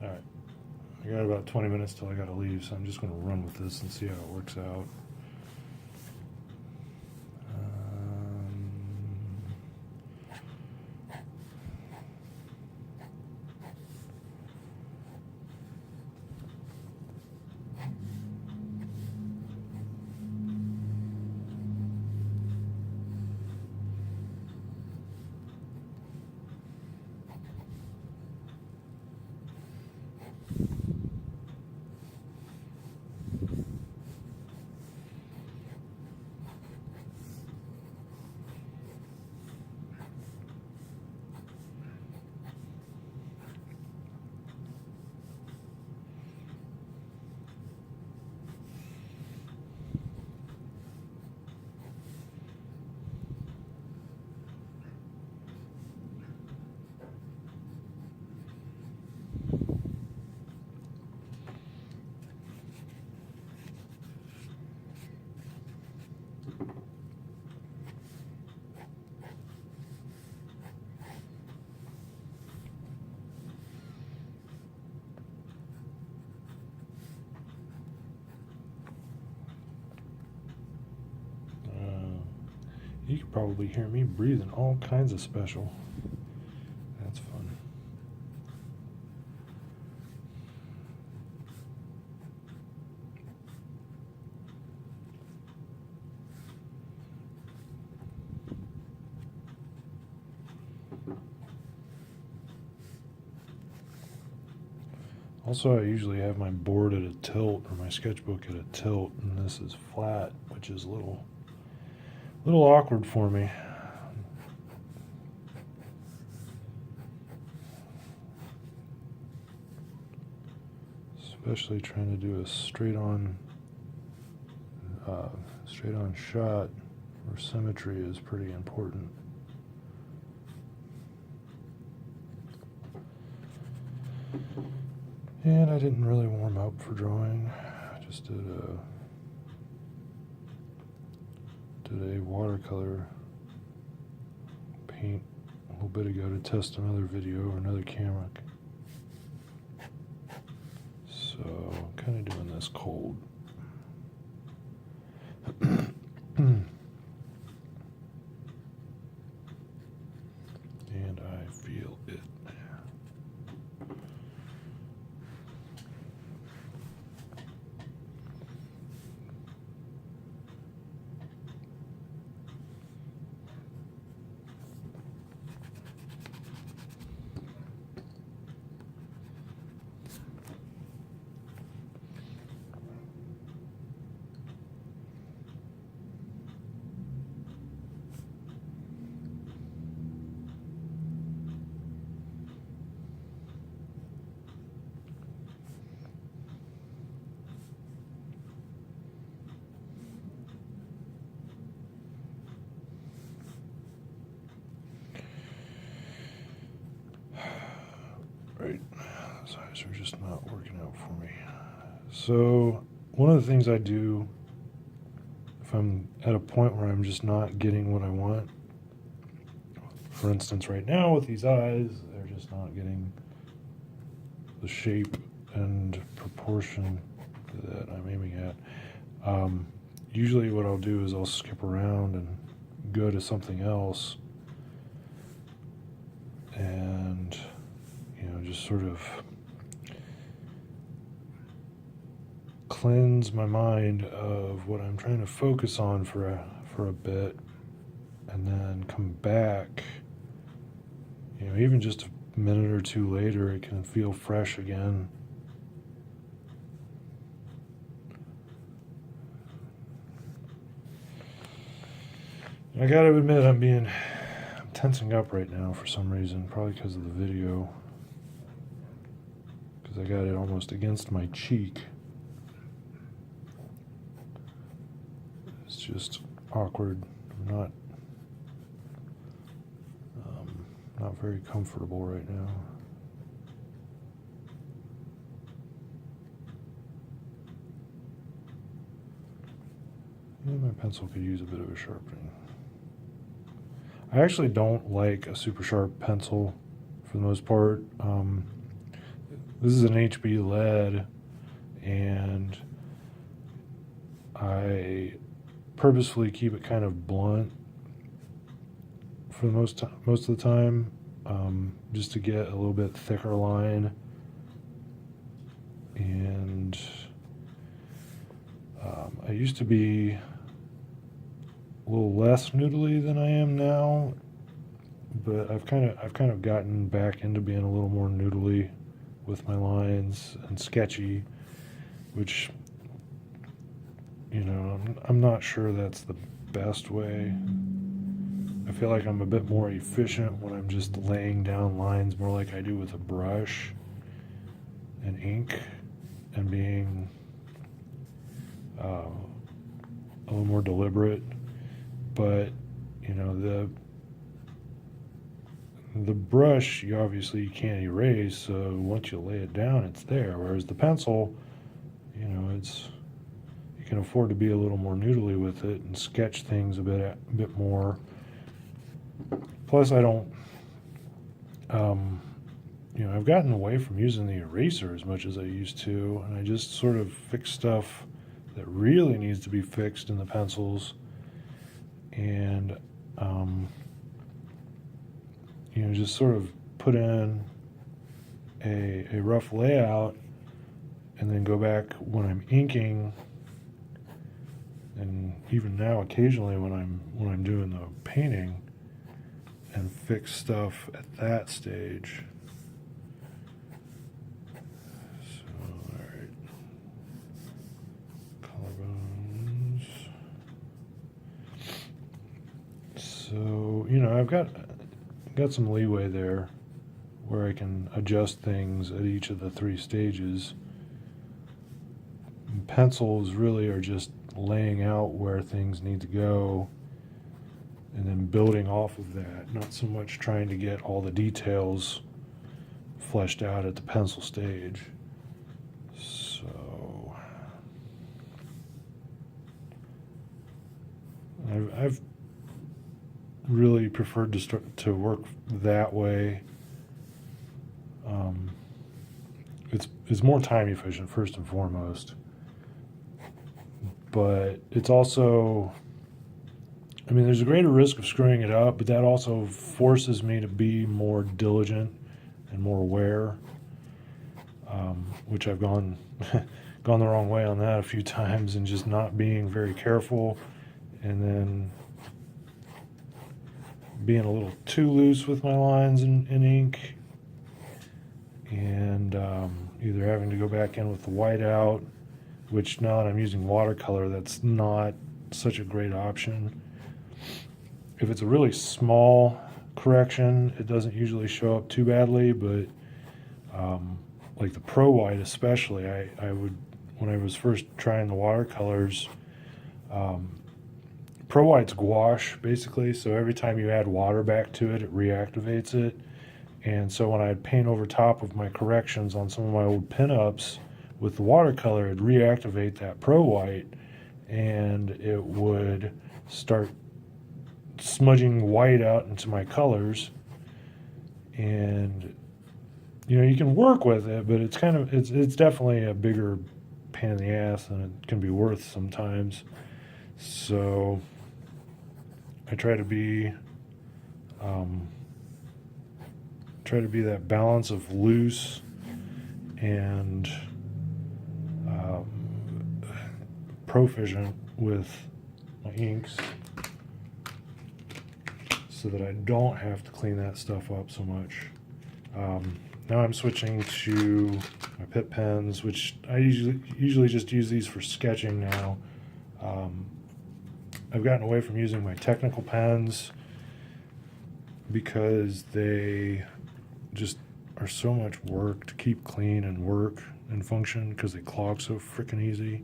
Alright, I got about 20 minutes till I gotta leave, so I'm just gonna run with this and see how it works out. You can probably hear me breathing all kinds of special. That's fun. Also, I usually have my board at a tilt, or my sketchbook at a tilt, and this is flat, which is a little awkward for me. Especially trying to do a straight on shot where symmetry is pretty important. And I didn't really warm up for drawing. I just did a watercolor paint a little bit ago to test another video or another camera. So I'm kind of doing this cold. And I feel it. Right, those eyes are just not working out for me. So one of the things I do if I'm at a point where I'm just not getting what I want, for instance right now with these eyes, they're just not getting the shape and proportion that I'm aiming at. Usually what I'll do is I'll skip around and go to something else and just sort of cleanse my mind of what I'm trying to focus on for a bit, and then come back. Even just a minute or two later, it can feel fresh again. I gotta admit, I'm tensing up right now for some reason, probably because of the video. Because I got it almost against my cheek. It's just awkward. I'm not very comfortable right now. And my pencil could use a bit of a sharpening. I actually don't like a super sharp pencil for the most part. This is an HB lead, and I purposefully keep it kind of blunt for the most of the time, just to get a little bit thicker line. And I used to be a little less noodly than I am now, but I've kind of gotten back into being a little more noodly with my lines and sketchy, which, you know, I'm not sure that's the best way. I feel like I'm a bit more efficient when I'm just laying down lines more like I do with a brush and ink, and being a little more deliberate. But, you know, the brush, you can't erase, so once you lay it down, it's there. Whereas the pencil, you know, you can afford to be a little more noodly with it and sketch things a bit more. Plus, I don't, you know, I've gotten away from using the eraser as much as I used to, and I just sort of fix stuff that really needs to be fixed in the pencils, and you know, just sort of put in a rough layout, and then go back when I'm inking, and even now occasionally when I'm doing the painting, and fix stuff at that stage. So, all right, collarbones. So, you know, I've got some leeway there where I can adjust things at each of the 3 stages. And pencils really are just laying out where things need to go and then building off of that, not so much trying to get all the details fleshed out at the pencil stage. So I've really preferred to start to work that way. It's more time efficient, first and foremost, but it's also, I mean, there's a greater risk of screwing it up, but that also forces me to be more diligent and more aware, which I've gone the wrong way on that a few times, and just not being very careful, and then being a little too loose with my lines in ink, and either having to go back in with the white out, which now that I'm using watercolor, that's not such a great option. If it's a really small correction, it doesn't usually show up too badly, but like the Pro White especially, I would, when I was first trying the watercolors, Pro White's gouache basically, so every time you add water back to it, it reactivates it. And so when I'd paint over top of my corrections on some of my old pinups with the watercolor, it'd reactivate that Pro White, and it would start smudging white out into my colors. And you know, you can work with it, but it's definitely a bigger pain in the ass than it can be worth sometimes. So I try to be that balance of loose and proficient with my inks, so that I don't have to clean that stuff up so much. Now I'm switching to my Pitt pens, which I usually just use these for sketching now. I've gotten away from using my technical pens because they just are so much work to keep clean and work and function, because they clog so freaking easy.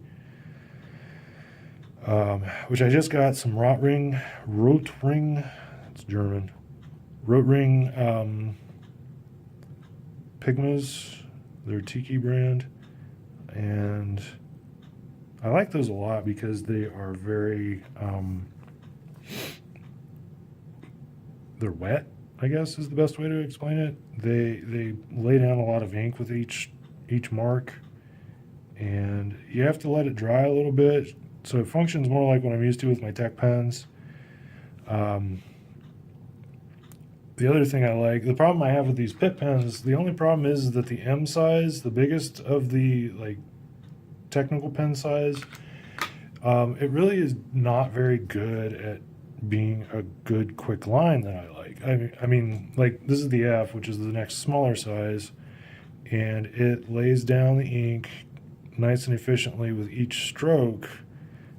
Which I just got some Rotring, it's German, Rotring Pigmas, their Tiki brand, and I like those a lot because they are very, they're wet, I guess is the best way to explain it. They lay down a lot of ink with each each mark, and you have to let it dry a little bit so it functions more like what I'm used to with my tech pens. The other thing I like, the problem I have with these pit pens, the only problem is that the M size, the biggest of the like technical pen size, it really is not very good at being a good quick line that I like. I mean, like this is the F, which is the next smaller size, and it lays down the ink nice and efficiently with each stroke.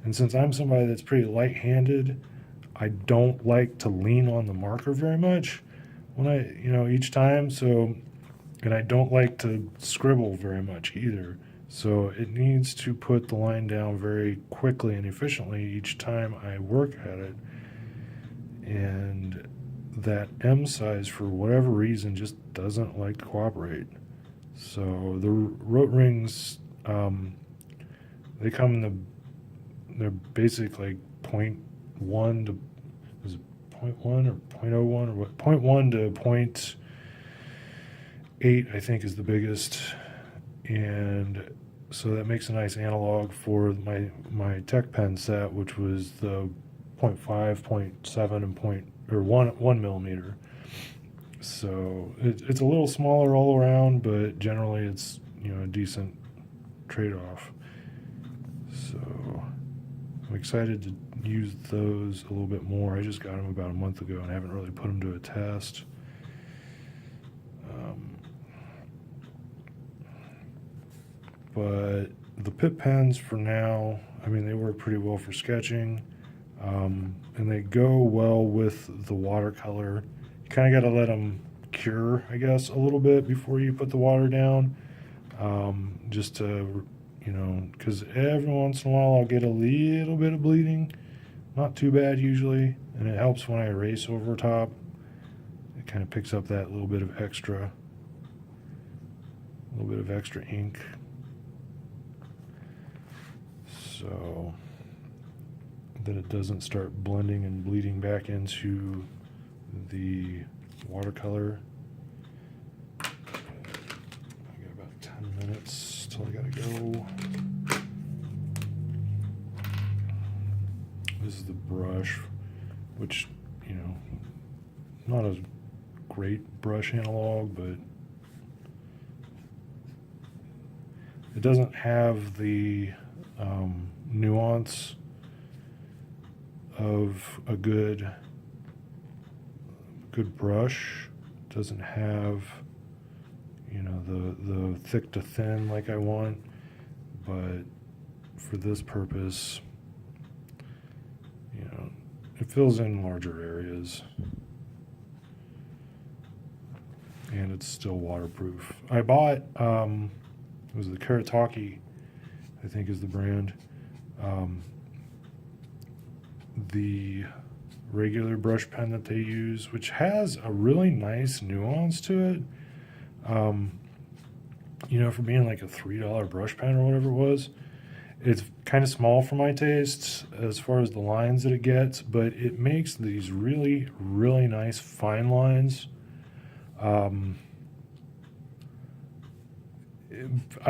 And since I'm somebody that's pretty light-handed, I don't like to lean on the marker very much when each time. So, and I don't like to scribble very much either. So it needs to put the line down very quickly and efficiently each time I work at it. And that M size, for whatever reason, just doesn't like to cooperate. So the rote rings, they come in they're basic like 0.1 to, is it 0.1 or 0.01 or what? 0.1 to 0.8, I think, is the biggest. And so that makes a nice analog for my tech pen set, which was the 0.5, 0.7, and 1 millimeter. So it's a little smaller all around, but generally it's a decent trade-off. So I'm excited to use those a little bit more. I just got them about a month ago and haven't really put them to a test. But the pit pens for now, I mean, they work pretty well for sketching, and they go well with the watercolor. You kind of got to let them cure, I guess, a little bit before you put the water down, just to, because every once in a while I'll get a little bit of bleeding, not too bad usually, and it helps when I erase over top. It kind of picks up that little bit of extra ink. So that it doesn't start blending and bleeding back into the watercolor. I got about 10 minutes till I gotta go. This is the brush, which, not a great brush analog, but it doesn't have the nuance of a good brush. It doesn't have the thick to thin like I want, but for this purpose it fills in larger areas, and it's still waterproof. I bought it was the Karataki, I think is the brand. The regular brush pen that they use, which has a really nice nuance to it. For being like a $3 brush pen or whatever it was, it's kind of small for my tastes as far as the lines that it gets, but it makes these really, really nice fine lines. I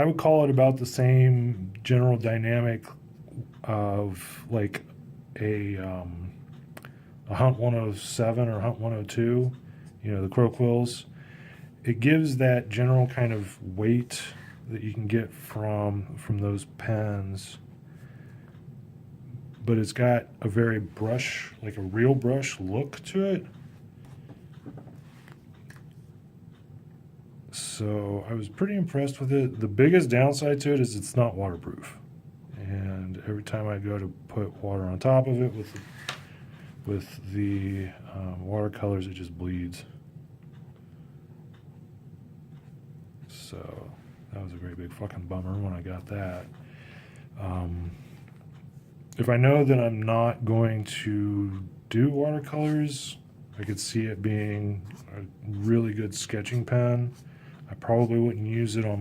would call it about the same general dynamic of like a Hunt 107 or Hunt 102, the crow quills. It gives that general kind of weight that you can get from those pens, but it's got a very brush, like a real brush look to it. So I was pretty impressed with it. The biggest downside to it is it's not waterproof, and every time I go to put water on top of it with the watercolors, it just bleeds. So that was a great big fucking bummer when I got that. If I know that I'm not going to do watercolors, I could see it being a really good sketching pen. I probably wouldn't use it on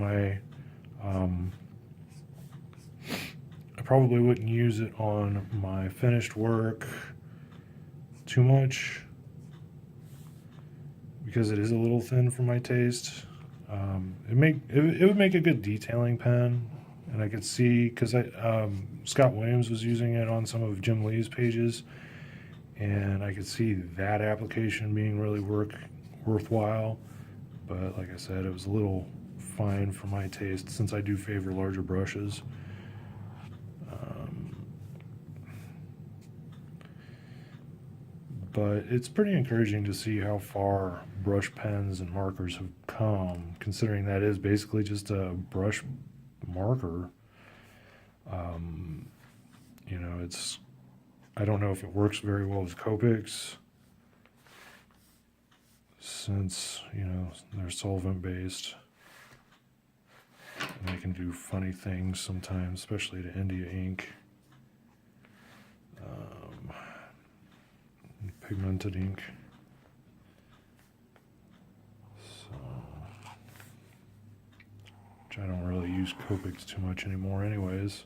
my finished work too much, because it is a little thin for my taste. It would make a good detailing pen, and I could see because Scott Williams was using it on some of Jim Lee's pages, and I could see that application being really worthwhile. But like I said, it was a little fine for my taste since I do favor larger brushes. But it's pretty encouraging to see how far brush pens and markers have come, considering that is basically just a brush marker. Um, it's I don't know if it works very well with Copics since they're solvent based and they can do funny things sometimes, especially to India ink. Pigmented ink. So, which I don't really use Copics too much anymore anyways.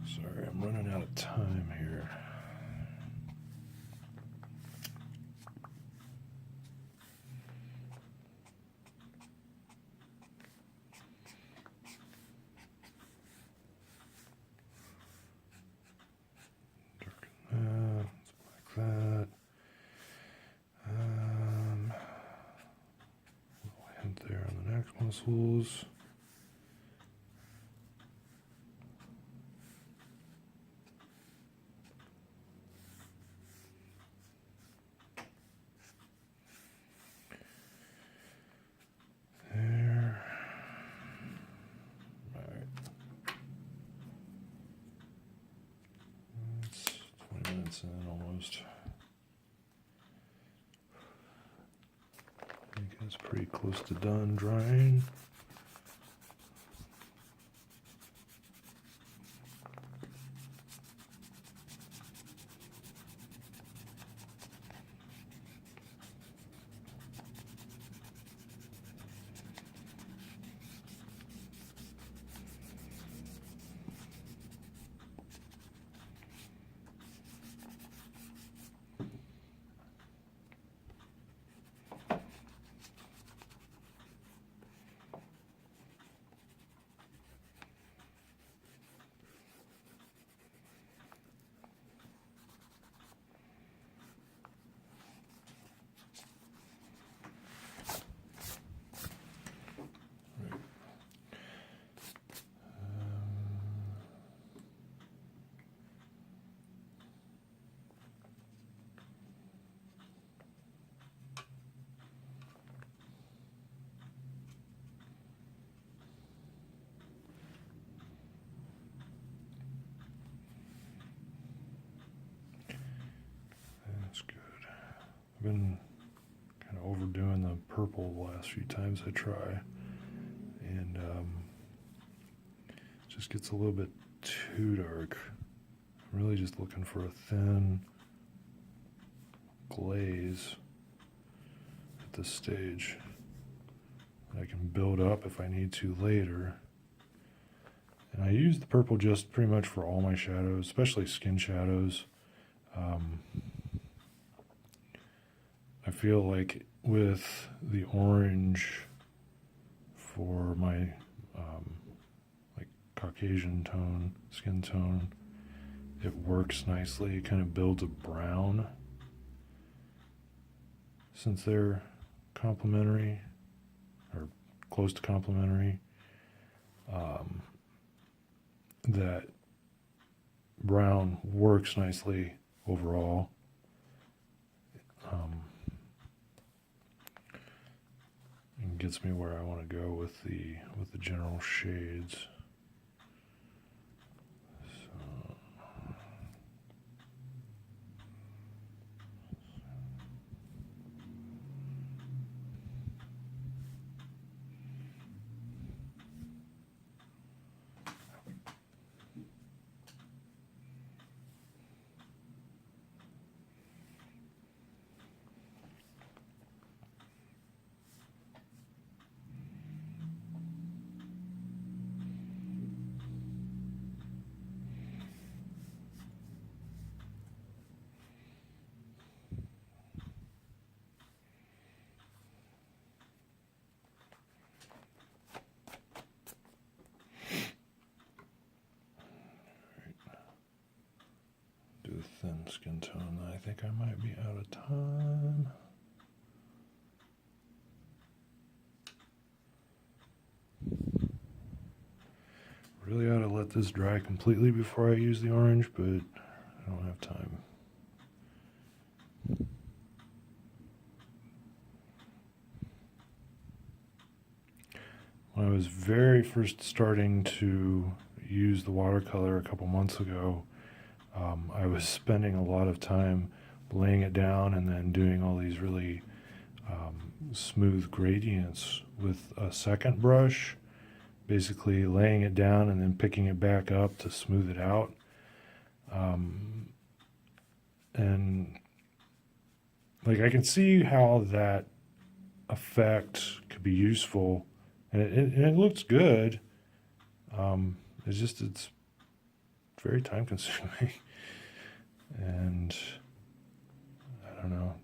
Sorry, I'm running out of time here. That. Little hint there on the neck muscles. There. Alright. It's 20 minutes in almost. I think it's pretty close to done drying. That's good. I've been kind of overdoing the purple the last few times I try, and it just gets a little bit too dark. I'm really just looking for a thin glaze at this stage that I can build up if I need to later. And I use the purple just pretty much for all my shadows, especially skin shadows. I feel like with the orange for my like Caucasian tone, skin tone, it works nicely. It kind of builds a brown since they're complementary or close to complementary. That brown works nicely overall. And gets me where I want to go with the general shades. So. thin skin tone. I think I might be out of time. Really ought to let this dry completely before I use the orange, but I don't have time. When I was very first starting to use the watercolor a couple months ago, I was spending a lot of time laying it down and then doing all these really smooth gradients with a second brush, basically laying it down and then picking it back up to smooth it out. And like I can see how that effect could be useful, and it looks good. It's very time consuming. And I don't know.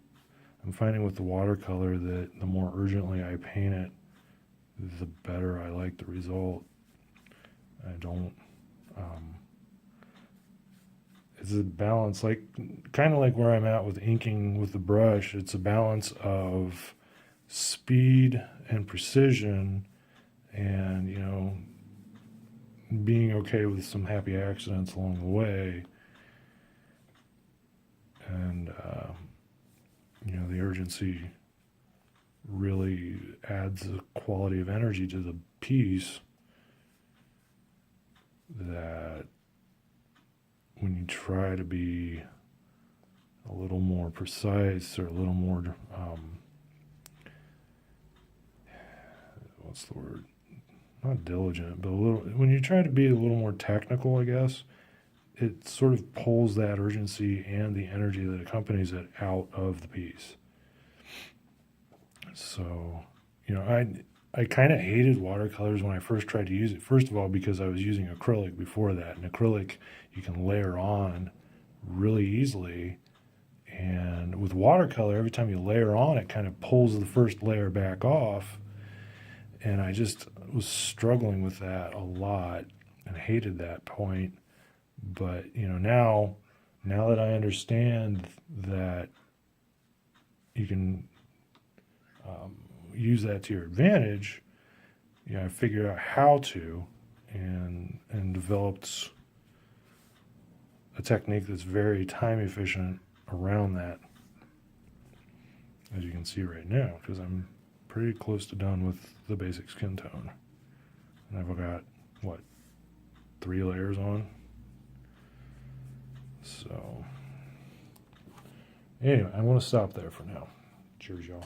I'm finding with the watercolor that the more urgently I paint it, the better I like the result. I don't. It's a balance, like kind of like where I'm at with inking with the brush. It's a balance of speed and precision, and being okay with some happy accidents along the way. And the urgency really adds a quality of energy to the piece that when you try to be a little more precise or a little more what's the word, not diligent, but when you try to be a little more technical, I guess, it sort of pulls that urgency and the energy that accompanies it out of the piece. So, I kind of hated watercolors when I first tried to use it. First of all, because I was using acrylic before that. And acrylic, you can layer on really easily. And with watercolor, every time you layer on, it kind of pulls the first layer back off. And I just was struggling with that a lot and hated that point. But, now that I understand that you can use that to your advantage, I figured out how to and developed a technique that's very time efficient around that, as you can see right now, because I'm pretty close to done with the basic skin tone. And I've got, 3 layers on? So, anyway, I'm going to stop there for now. Cheers, y'all.